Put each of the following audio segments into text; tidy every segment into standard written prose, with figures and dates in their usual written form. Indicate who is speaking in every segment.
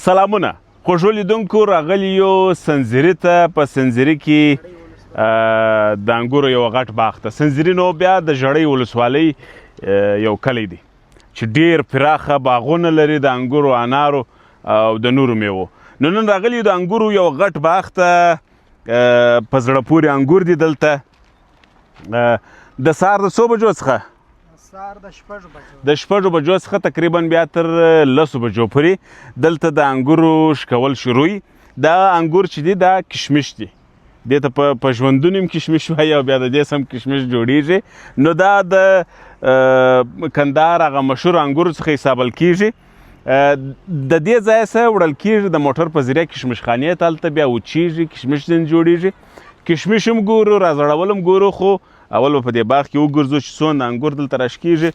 Speaker 1: سلامونه خوږو لیدونکو راغلي یو سنځري ته په سنځري کې د انګورو یو غټ باغ ته سنځري نو بیا د ژړۍ ولسوالۍ یو کلی دی چې ډېر پراخه باغونه لري د انګورو انارو او د نورو میوو نو نن راغلي د انګورو یو غټ باغ ته په زړه پورې انګور دي دلته د سهار د څو بجو څخه د شپږو بجو څخه تقریبا بیا تر 10 بجو پورې دلته د انګورو شکول شروع وي دا انګور چې دي دا کشمش دي دې ته په ژوندون هم کشمش وایي او بیا د دې سم کشمش جوړیږي نو دا د کندهار هغه مشهور انګورو څخه حسابل کیږي د دې ځایه څخه وړل کیږي د موټر په ذریعه کشمش خانې ته هلته بیا وچیږي کشمش ځینې جوړیږي کشمش هم ګورو رازړول هم ګورو خو اول په دې باغ کې وګرځو چې څومره انګور دلته راشکیږي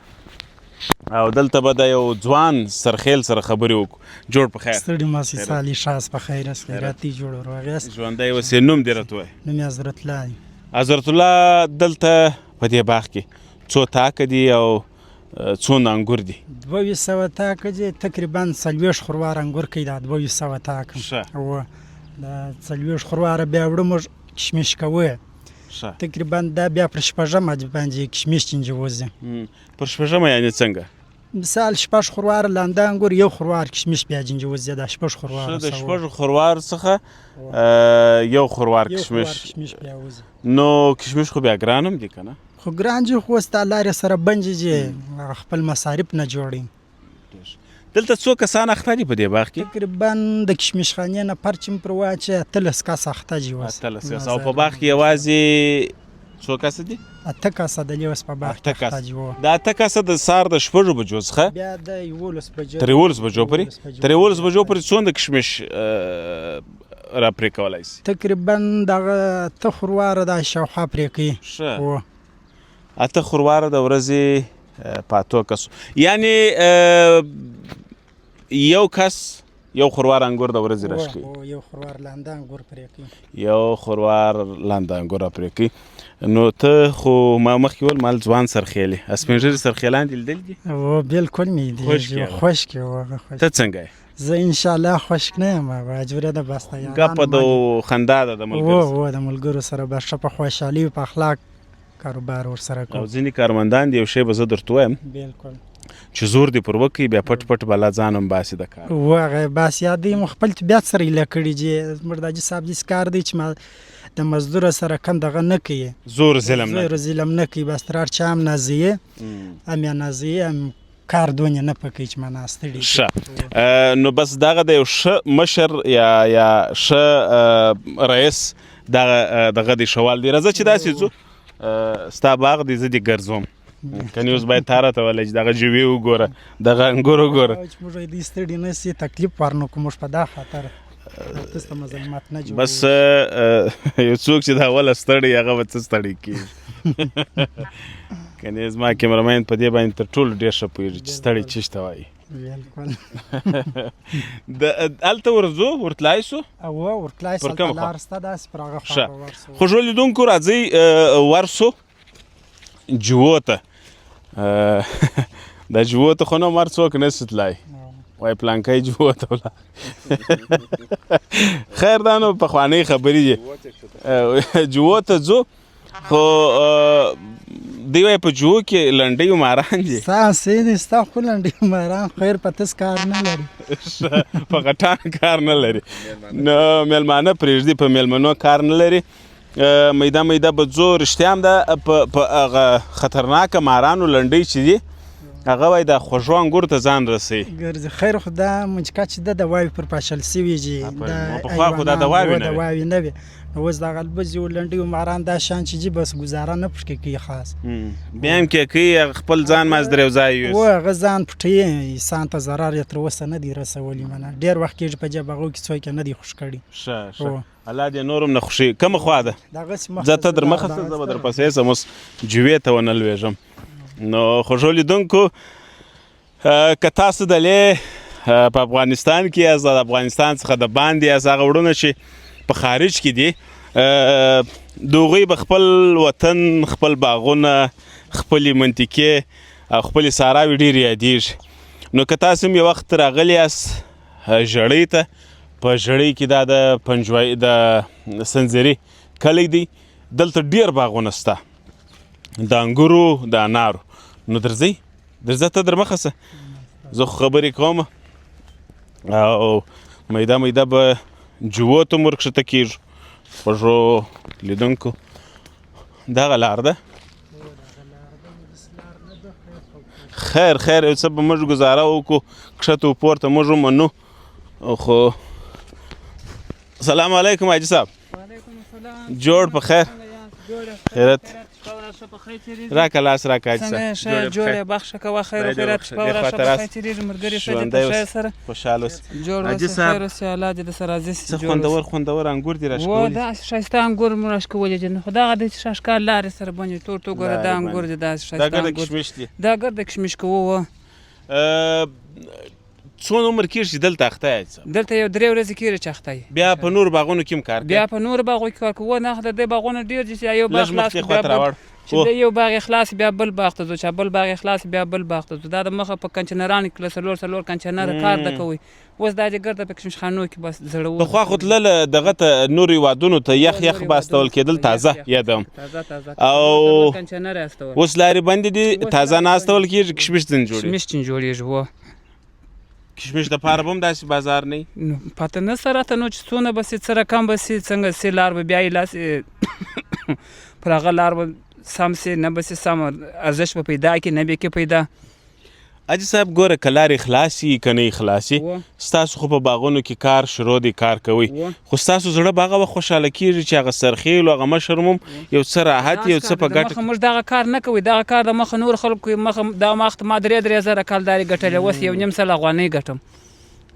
Speaker 1: او دلته به د یو ځوان سرخیل سره خبرې وکړو جوړ په خیر
Speaker 2: ستړي ماسي سالي شاس په خیر است خیراتی جوړ ورغاس
Speaker 1: ژوندی اوسې نوم دې راته وایي
Speaker 2: نوم حضرت الله
Speaker 1: حضرت الله دلته په دې باغ کې څو تاکه دي او څونه انګور دي
Speaker 2: 200 تاکه دي تقریبا 40 خوروار انګور کوي دا 200 تاکه او د 40 خوروار بیا وړو کشمش کوي تقریبا دا بیا پر شپږمه باندې کشمش چینجوزي
Speaker 1: پر شپږمه یعنی څنګه
Speaker 2: مثال شپږ خوروار لاندې انګور یو خوروار کشمش بیا جنجوزي دا شپږ خوروار
Speaker 1: د شپږ خوروار څخه یو خوروار کشمش
Speaker 2: بیا وزي
Speaker 1: نو کشمش خو بیا ګران هم دي کنه
Speaker 2: خو ګران دي خو ستا لارې سره بنجي خپل مصارف نه جوړي
Speaker 1: دلته څو کسان اخته دي په دې باغ کې
Speaker 2: تقریبا د کشمش خانې نه پرچم پر واچې 13 کس اخته دي وس
Speaker 1: 13 او په باغ کې یوازې څو کس دي
Speaker 2: 8 کس د لیوس په باغ کې اخته دي
Speaker 1: دا 8 کس د سار د شپږ بجو څخه
Speaker 2: بیا د 11 بجو
Speaker 1: تر 11 بجو پورې تر 11 بجو پورې څومره کشمش را پرې کولای شي
Speaker 2: تقریبا دغه تخروار د شاوخوا پرې کوي
Speaker 1: او اته خوروار د ورځې پاتو کس یعنی یو کس یو خوروار انګور د ورځې راشي
Speaker 2: یو خوروار لاندې انګور پرې کوي
Speaker 1: یو خوروار لاندې انګور پرې کوي نو ته خو ما مخکې ول مال ځوان سرخیلي اسپنجري سرخیلان دي
Speaker 2: او بالکل می دي خوش کې وغه
Speaker 1: ته څنګه
Speaker 2: زه ان شاء الله خوش نه یم واجبره د باسته یا
Speaker 1: ګپ د خندا د
Speaker 2: ملګرو د ملګرو سره به شپه خوشحالي په اخلاق کاروبار ور سره کوم
Speaker 1: او ځینې کارمندان دی یو شی به زه درته وایم
Speaker 2: بالکل
Speaker 1: چې زور دی پر وکړي بیا پټ پټ بلا ځان هم باسي د کار
Speaker 2: وغه باس یادې مخبل طبيعت سره لکړي چې مرداجي صاحب دې کار دی چې ما د مزدور سره کم دغه نه کوي
Speaker 1: زور ظلم
Speaker 2: نه کوي بس تر چام نازیه ام یا نازیه ام کار دونه نه پکې چې ما ناستړي
Speaker 1: شه نو بس دغه د یو ښه مشر یا ښه رئیس دغه د شوال دی راځه چې داسې ځو ستا باغ دی زه دې ګرځوم کنی اوس باید تاره ته ولی چې دغه جوی وګوره دغه انګور وګوره
Speaker 2: چې موږ دې ستړي نه سي تکلیف ورنو کوم په دا خاطر تاسو مزاحمت نه جوړ
Speaker 1: بس یو څوک چې دا ولا ستړي هغه به ستړي کیږي کنی زما کیمرمین په دې باندې تر ټولو ډېر ښه پوهېږي چې ستړي چیشته وایي هلته ورځو ورتلای سو
Speaker 2: ورتلای سو لار ستا داسې پر هغه خوا ورسو
Speaker 1: خوږو لیدونکو راځئ ورسو جوو ته دا جوو ته خو نه مر څوک نسي تلای وای پلانکی جوو ته ولاړ خیر دا نو پخوانۍ خبرې دي جوو ته ځو خو دی وای په جوو کې لنډۍ ماران دي
Speaker 2: ساسې دي ستا خو لنډۍ ماران خیر په تس کار نه لري
Speaker 1: په غټان کار نه لري نو میلمانه پرېږدي په میلمنو کار نه لري میده به ځو رښتیا هم ده په هغه خطرناکه مارانو لنډۍ چې دي هغه وایي دا خوږو انګور ته ځان رسوي
Speaker 2: ګرځي خیر خو دا منچکا چې ده دواوې پر پاشل سوي چې
Speaker 1: پخوا خو دا
Speaker 2: دواوې نه وي نو اوس دغه البزي لنډۍ ماران دا شان چې جي بس ګزاره نه پټ کوي خاص
Speaker 1: بیا هم کې کوي خپل ځان مازدر یو ځای یوسي
Speaker 2: هغه ځان پټوي انسان ته ضرر یې تر اوسه نه دی رسولی منه ډېر وخت کېږي په دې باغو کې څوک نه دی خوش کړي
Speaker 1: ښه الله دې نورم نه خوشي کومه خوا ده زه ته در مخه زه به در پسې سم اوس جوې ته ونه لوېږم نو خوږو لیدونکو که تاسو دلې په افغانستان کې یاست د افغانستان څخه د باندې یاست هغه وروڼه چې په خارج کې دي د هغوی به خپل وطن خپل باغونه خپلې منطقې او خپلې صحراوې ډېرې یادېږي نو که تاسو هم یو وخت راغلي یاست ژړۍ ته. په ژړۍ کې دا د پنجوایي د سنځري کلی دی. دلته ډېر باغونه شته د انګورو د انارو. نو درځه ته در مخه شه، زه خو خبرې کوم او میده میده به جوو ته مو ورکښته کېږو. خوږو لیدونکو دغه لار ده. خیر یو څه به موږ ګزاره وکړو، کښته و پورته موږ ومنو. خو سلام علیکم حاجي صاحب.
Speaker 3: وعلیکم السلام.
Speaker 1: جوړ په خیر؟ خیرت راکه لاس راکه حاجي
Speaker 3: څنګه
Speaker 1: صاحب.
Speaker 3: ښه جوړې بخښه کوه خیر و خیرات شپه ورځ ښه په خیر تېرېږي ملګري ښه دي په خیر سره
Speaker 1: خوشحاله اوسې.
Speaker 3: جوړ
Speaker 1: حاجي
Speaker 3: اوسه
Speaker 1: صاحب
Speaker 3: خیر اوسې الله دې درسره راضي شي.
Speaker 1: څه خوندور انګور دي
Speaker 3: و
Speaker 1: راشکولي.
Speaker 3: داسې ښایسته انګور مو راشکولي دي، نو خو دغه دی چې شاشکال لارې سره باندې تور تو ګوره دا انګور دي داسې
Speaker 1: دا
Speaker 3: ښایسته
Speaker 1: ګرده
Speaker 3: انګور
Speaker 1: کشمش دي.
Speaker 3: دا ګرده کشمش کوو.
Speaker 1: څونه عمر کېږي چې دلته اخته یې صاحب؟
Speaker 3: دلته یو 3 ورځې کېږي چې اخته یې.
Speaker 1: بیا په نورو باغونو کې هم کار کوي؟
Speaker 3: بیا په نورو باغو کې کار کوو. نه د دې باغونه ډېر دي چې یو باغ
Speaker 1: لږ
Speaker 3: خلاص
Speaker 1: مخکې خواته راوړ.
Speaker 3: چې د یو باغ خلاص بیا بل باغ ته ځو، چې بل باغ خلاص بیا بل باغ ته ځو. دا د مخه په کنچنرانو کې څلور کنچنره کار ده کوي. اوس دا چې ګرده په کشمشخانو کې بس زړه
Speaker 1: پخوا خو تلله دغه ته نورو هېوادونو ته یخ به استول کېدل تازه یادوم. او
Speaker 3: کنچنره استول.
Speaker 1: اوس لارې بندې دي تازه نه استول کېږي. کشمش ځینې جوړېږي.
Speaker 3: کشمش ځینې جوړېږي. و
Speaker 1: کشمش دپاره به هم داسې بازار نه وي؟
Speaker 3: نو پته نه سره ته نو چې څونه به سي څه رقم به سي څنګه سي لار به بیا یې لاسې پر هغه لار به سم سي نه به سي سم ارزش به پیدا کړي نه به کې پیدا.
Speaker 1: حاجي صاحب ګوره که لارې خلاصي که نه خلاصي ستاسو خو په باغونو کې کار شروع دی، کار کوئ، خو ستاسو زړه به هغه وخت خوشحاله کېږي چې هغه سرخیل او هغه مشر مو یو څه راحت یو څه په ګټه.
Speaker 3: موږ دغه کار نه کوو، دغه کار د مخه نور خلکو مخه دا وخت ما 3,000 کالداري ګټلې، اوس 1.5 سل افغانۍ ګټم.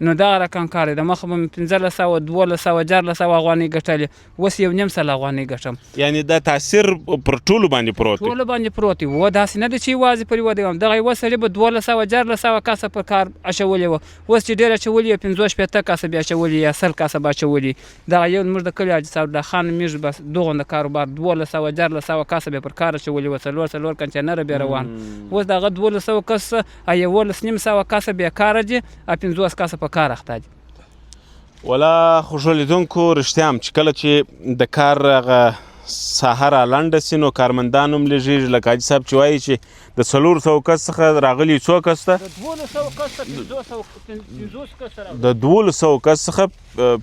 Speaker 3: نو دغه رقم کار دی. د مخه به مې 1500 1200 1400 افغانۍ ګټلې، اوس 1.5 سل افغانۍ ګټم.
Speaker 1: یعنې دا تاثیر پر ټولو باندې پروت دی.
Speaker 3: ټولو باندې پروت دی. و داسې نه دی چې یوازې پر یوه دی. دغه یوه سړي به 1200 1400 کسه په کار اچولې وه، اوس چې ډېر اچولي یې 15 کسه بیا اچولي یا 100 کسه به اچولي. دغه یو زموږ د کلي حاجي صاحب خان میږ بس دغونده کاروبار 1200 1400 کسه بیا پر کار اچولي وه، څلور کنچنره بیا روان. اوس دغه 1200 کسه 11,500 کسه بیا کار دي، 50 کسه په کار اخته دي.
Speaker 1: ولا خوږو لیدونکو رښتیا هم چې کله چې د کار هغه ساحه رالنډه سي نو کارمندان هم لږېږي. لکه حاجي صاحب چې وایي چې د 400 کس څخه راغلي څو کس ته؟ د 1200 کس څخه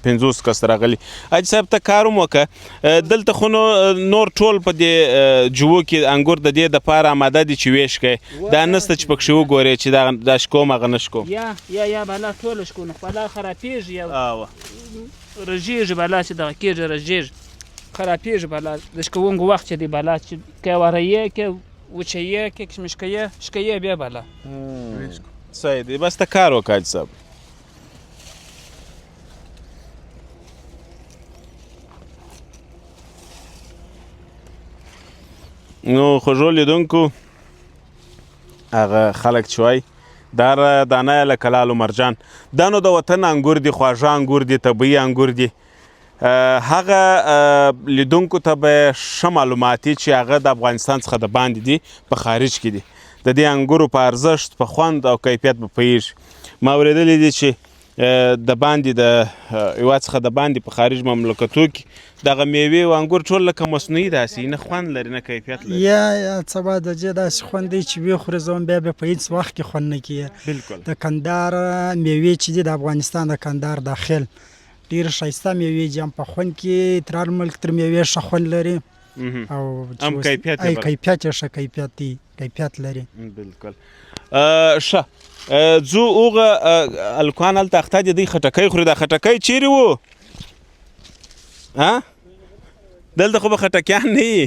Speaker 1: 50 کس راغلي. حاجي صاحب ته کار هم وکړه. دلته خو نو نور ټول په دې جوو کې انګور د دې دپاره اماده دي چې ویش کوي. دا نسته چې پکښې وګورې چې دا شکوم هغه نه شکوم.
Speaker 3: یا بلا ټوله شکو نو بلا خرابېږي یا رژېږي، بلا چې دغه کېږي رژېږي خرابېږي. بلا د شکونکو وخت چې دی بلا چې که وریې که وچیې که کشمشکیې شکیې بیا بلا
Speaker 1: صحیح دی. بس ته کار وکړه حاجي صاحب. نو خوږو لیدونکو هغه خلک چې وایي دا دانه یې لکه لالو مرجان، دا نو د وطن انګور دي، خواږه انګور دي، طبیعي انګور دي. هغه لیدونکو ته به ښه معلومات وي چې هغه د افغانستان څخه د باندې دي، په خارج کې دي. د دې انګورو په ارزښت، په خوند او کیفیت به پوهېږي. ما اورېدلی دي چې د باندې د هېواد څخه د باندې په خارج مملکتو کې دغه میوې او انګور ټول لکه مصنوعي داسې نه خوند لري نه کیفیت لري.
Speaker 2: یا څه به د دې داسې خوند دی چې وخورې زه هم بیا په هېڅ وخت کې خوند نه کېږي.
Speaker 1: بالکل
Speaker 2: د کندهار میوې چې دي د افغانستان د کندهار داخل ډېر ښایسته میوې دي، هم په خوند کې تر هر ملک تر میوې ښه خوند لري او
Speaker 1: هم کیفیت
Speaker 2: یې ښه کیفیت دی، کیفیت لري.
Speaker 1: بالکل ښه. ځو هغه هلکان هلته اخته دي، دوی خټکی خوري. دا خټکی چیرې وو؟ دلته خو به خټکیان نه وي.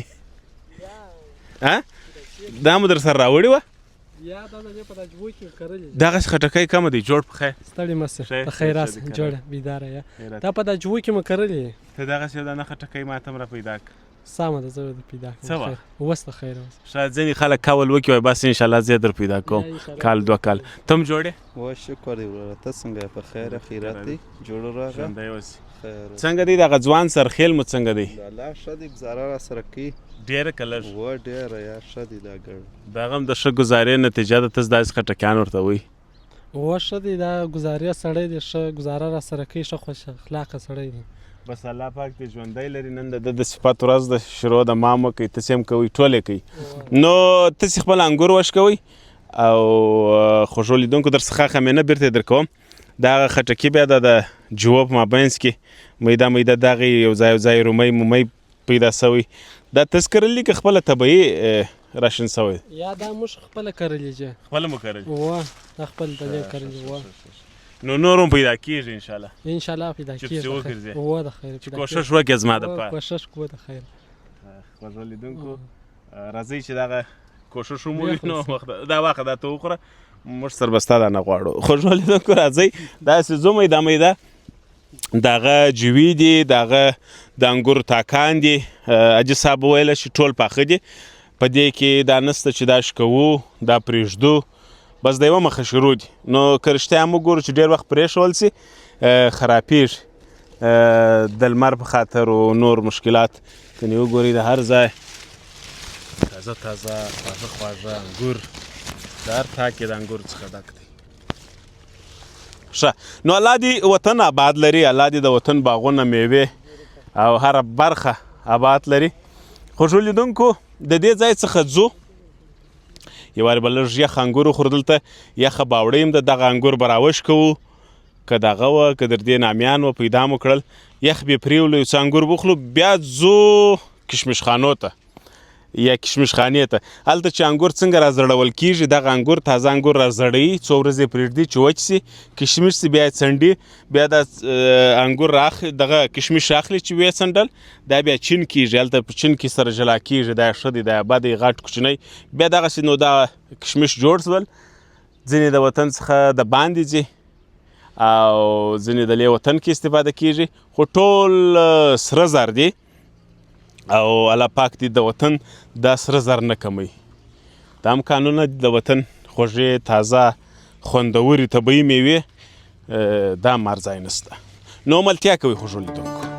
Speaker 1: دا مو در سره راوړې وه؟ دغسې خټکی کمه دی. جوړ په خیر.
Speaker 4: ستړی مه سه، په خیر راسه، جوړه بیداره یا. دا په دا جوو کې مو کرلې.
Speaker 1: ته دغسې یو دانه خټکی ما ته هم را پیدا کړه.
Speaker 4: سمه ده، زه به در پیدا کړم.
Speaker 1: څه وخت؟
Speaker 4: اوس د خیر اوس.
Speaker 1: شاید ځینې خلک کول وکړي وایي بس انشاءالله زه یې در پیدا کوم کال 2 کال. ته هم جوړ یې؟
Speaker 5: و شکر دی وروره، ته څنګه یې؟ په خیر خیرات دی؟ جوړ راغله؟
Speaker 1: ژوندی اوسې. څنګه دی دغه ځوان سرخیل مو څنګه دی؟
Speaker 5: الله ښه دی، ګزاره راسره کوي.
Speaker 1: ډېره که لږ؟
Speaker 5: و ډېره یا ښه دی دا ګړ.
Speaker 1: د هغه هم د ښه ګزارې نتیجه ده. ته داسې خټکیان ورته وایي؟
Speaker 4: ښه دی دا ګزاریه سړی دی ښه ګزاره را سره کوي ښه خوش اخلاقه سړی دی
Speaker 1: بس الله پاک دې ژوندی لري نن د ده د صفت ورځ د شروع د مام کوي تاسې هم کوئ ټول یې کوي نو تاسې خپل انګور وشکوئ او خوږو لیدونکو درڅخه خمینه بیرته یې درکوم دا هغه خټکي بیا د جوو په مابینځ کې میده میده دغې یو ځای رومۍ مومۍ پیدا سوی دا تاسو کرلي که خپله طبیعي راشن سوی
Speaker 4: یا دا موږ خپله کرلي چې
Speaker 1: خپله مو کرلي
Speaker 4: دا خپل دلې کرلي
Speaker 1: نو نور هم پیدا کېږي انشاءالله
Speaker 4: انشاءالله پیدا کېږي
Speaker 1: چې پسې وګرځې
Speaker 4: د خیر
Speaker 1: چې کوښښ وکړې زما دپاره
Speaker 4: کوښښ کوو د خیر
Speaker 1: خوږو لیدونکو راځئ چې دغه کوښښ ومومي نو دا واخه دا ته وخوره موږ سر به ستا دا نه غواړو خوږو لیدونکو راځئ داسې ځو میده میده دغه جوي دي دغه د انګورو تاکان دي حاجي صاحب وویله چې ټول پاخه دي په دې کې دا نسته چې دا شکوو دا پرېږدو بس د یوه مخه شروع دي نو که رښتیا هم وګورو چې ډېر وخت پرېښول سي خرابېږي د لمر په خاطر او نور مشکلات کنې وګورئ د هر ځای تازه تازه خواږه خواږه انګور د هر تاک یې د انګور څخه ډک دی ښه نو الله دې وطن آباد لري الله دې د وطن باغونه میوې او هره برخه آباد لري خوږو لیدونکو د دې ځای څخه ځو یو وارې به لږ یخ انګور وخورو دلته یخه باوړۍ هم د دغه انګور به راوشکوو که دغه وه که در دې نامیان وه پیدا مو کړل یخ بې پرېولو یو څه انګور وخورو بیا ځو کشمش خانو ته یا کشمش خانې ته هلته چې انګور څنګه رازړول کېږي دغه انګور تازه انګور رازړوي څو ورځې پرېږدي چې وچ سي کشمش سي بیا یې څنډي بیا دا انګور دغه کشمش راخلي چې ویې څنډل دا بیا چین کېږي هلته په چین کې سره جلا کېږي دا ښه دی دا بد دی غټ کوچنی بیا دغسې نو دا کشمش جوړ شول ځینې د وطن څخه د باندې ځي او ځینې د لې وطن کې استفاده کېږي خو ټول سره زر دی او الله پاک دې د وطن دا سره زر نه کموي دا هم کانونه د وطن خوږې تازه خوندورې طبیعي میوې دا هم هر ځای نشته نو ملتیا کوئ خوږو لیدونکو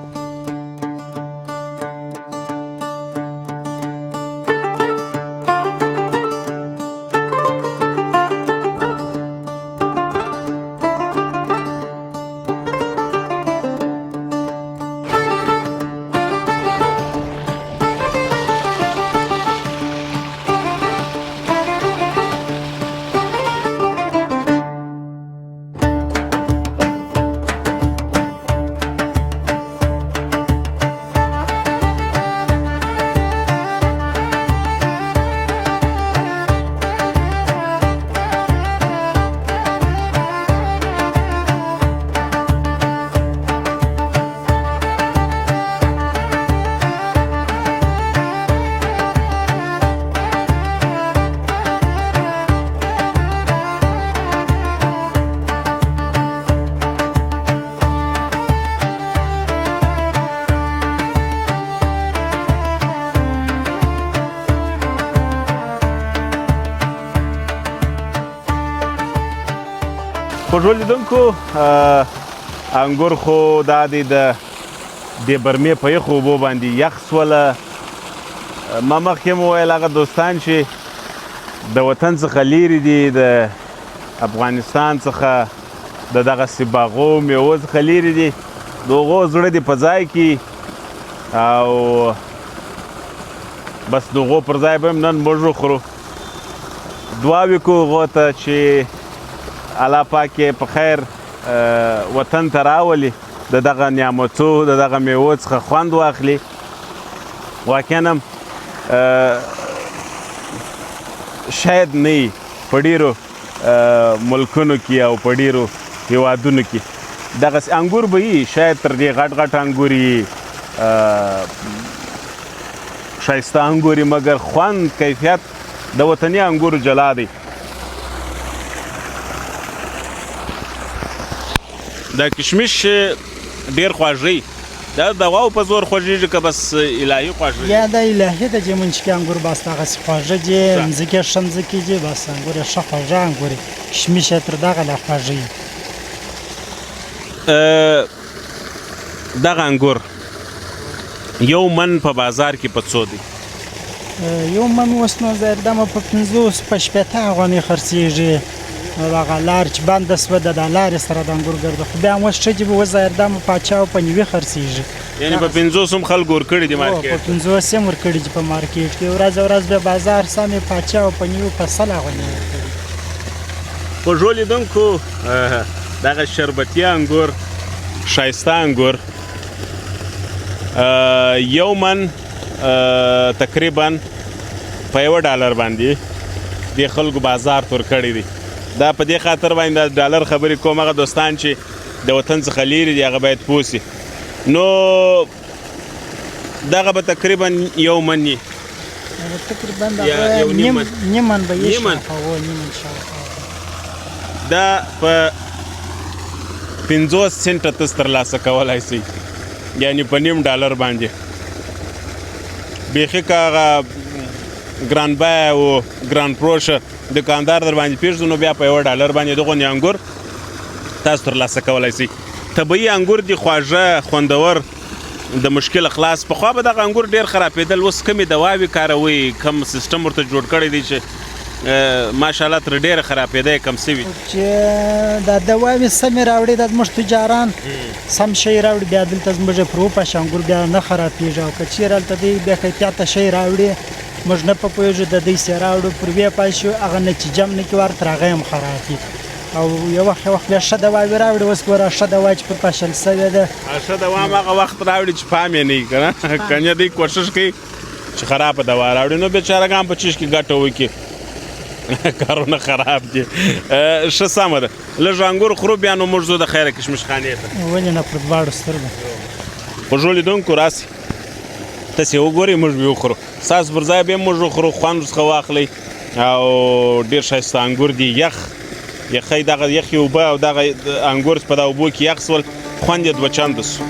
Speaker 1: خوږو لیدونکو انګور خو دا دی د دې برمې په یخو اوبو باندې یخ سوله ما مخکې مو ویل هغه دوستان چې د وطن څخه لیرې دي د افغانستان څخه د دغسې باغو میوو څخه لیرې دي د هغو زړه دې په ځای کې او بس د هغو پر ځای به هم نن موږ وخورو دعا وکړو هغو ته چې الله پاک یې په خیر وطن ته راولي د دغه نعمتو د دغه میوو څخه خوند واخلي واقعا هم شاید نه وي په ډېرو ملکونو کې او په ډېرو هیوادونو کې دغسې انګور به وي شاید تر دې غټ غټ انګور وي ښایسته انګور وي مګر خوند کیفیت د وطني انګورو جلا دی دا کشمش ډېر خواږه دا د دواو په زور خوږېږي که بس الهي خوږه
Speaker 2: یا د الهي د جمنچکي انګور بس دغسې خوږه دي مځکې ښه مځکې دي بس انګور یې ښه خوږه انګور کشمش یې تر دغه لا خوږه وي
Speaker 1: دغه انګور یو من په بازار کې په څو دی
Speaker 2: یو من اوس نو زه دمه په 50 په 60 افغانۍ خرڅېږي هغه لار چې بنده سوه د لارې سره د انګور ګرده خو بیا هم اوس ښه چې به وظاهر دا مو پاچا او په نیوي خرڅېږي
Speaker 1: یعنې په 50 هم خلکو ورکړي دي
Speaker 2: په
Speaker 1: مارکیټ
Speaker 2: 50 هم ورکړي چې په مارکیټ کې ورځ به بازار سمې پاچا او په نیوي په 100 غونې ورکړي.
Speaker 1: خوږو لیدونکو دغه شربتي انګور ښایسته انګور یو من تقریبا په $1 باندې د خلکو بازار تور کړی دی. دا په دې خاطر باندې د ډالر خبرې کوم هغه دوستان چې د وطن څخه لیرې دي هغه باید پوه سي. نو دغه به تقریبا یو من وي
Speaker 2: تقریبا
Speaker 1: یو نیم من.
Speaker 2: نیم من به یې
Speaker 1: نیم من.
Speaker 2: شاوخوا نیم من شاوخوا.
Speaker 1: دا په 50 سنټه تاسو ترلاسه کولی سئ یعنې په $1 باندې بیخي که هغه ګران بیه او ګران پروشه دکاندار در باندې پېږدو نو بیا په $1 باندې دغونې انګور تاسو ترلاسه کولی سئ. طبیعي انګور دي خواږه خوندور د مشکل خلاص. پخوا به دغه انګور ډېر خرابېدل اوس کمې دواوې کاروئ کم سیسټم ورته جوړ کړی دی چې ماشاءالله تر ډېره خرابېده کم سوي
Speaker 2: چې دا دواوې سمې راوړي دا زموږ تجاران سم شی راوړي بیا دلته زموږ پروپاش انګور بیا نه خرابېږي او که چېرې هلته دوی بیا کیفیته شی راوړي موږ نه په پوهېږو د دوی سې راوړو پر ویې پای شو هغه نتیجه هم نه کړي ورته هغه هم خراب وي او یو وخت بیا ښه دواوې راوړي اوس ګوره ښه دوا چې پر پاشل سوې ده
Speaker 1: ښه دوا هم هغه وخت راوړي چې پام یې نه وي که نه که نه دوی کوشش کوي چې خرابه دوا راوړي نو بېچارهګان په چیش کې ګټه وکړي کارونه خراب دي. ښه سمه ده لږ انګور خورو بیا نو موږ ځو د خیره کشمش خانې ته.
Speaker 2: ولې نه پر دواړو سترګو
Speaker 1: خوږو لیدونکو راسئ تاسې وګورئ موږ به وخورو ستاسو پر ځای به یې موږ وخورو خوند ورڅخه واخلئ او ډېر ښایسته انګور دي یخی دغه یخې اوبه او دغه انګور په دا اوبو کې یخ سول خوند یې دوه چنده سو.